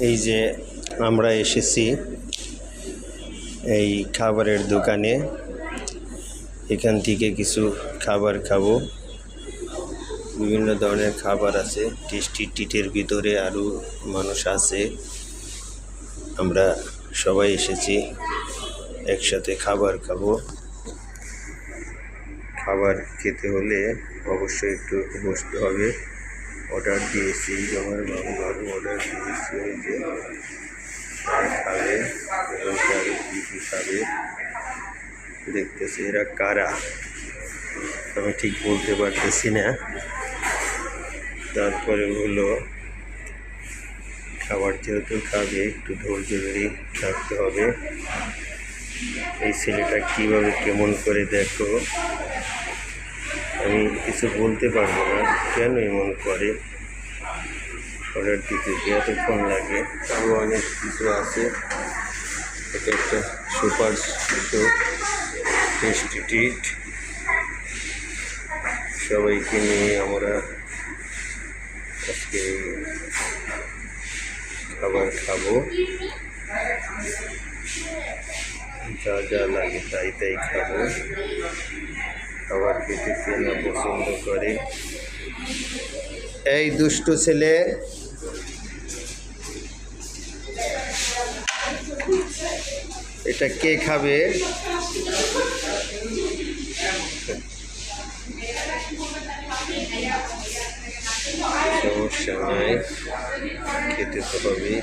এই যে আমরা এসেছি এই খাবারের দোকানে, এখান থেকে কিছু খাবার খাবো। বিভিন্ন ধরনের খাবার আছে, টেস্টি ট্রিটের ভিতরে আরও মানুষ আছে। আমরা সবাই এসেছি একসাথে খাবার খাবো। খাবার খেতে হলে অবশ্যই একটু বসতে হবে। অর্ডার দিয়েছি, আমার বাবু অর্ডার দিয়েছি। ওই যে খাবে এবং তারা কী কী খাবে দেখতেছি। এরা কারা আমি ঠিক বলতে পারতেছি না। তারপরে হলো খাবার যেহেতু খাবে একটু ধৈর্য ধরে থাকতে হবে। এই ছেলেটা কীভাবে কেমন করে দেখো, আমি কিছু বলতে পারবো না কেন এমন করে। অর্ডার দিতে এতক্ষণ লাগে, আরও অনেক কিছু আছে। এটা একটা সুপার টেস্টি ট্রিট। সবাইকে নিয়ে আমরা আজকে খাবার খাবো। যা যা লাগে তাই তাই খাবো। খাবার খেতে কে না পছন্দ করে। এই দুষ্টু ছেলে, এটা কে খাবে? সমস্যা নাই, খেতে তো হবে।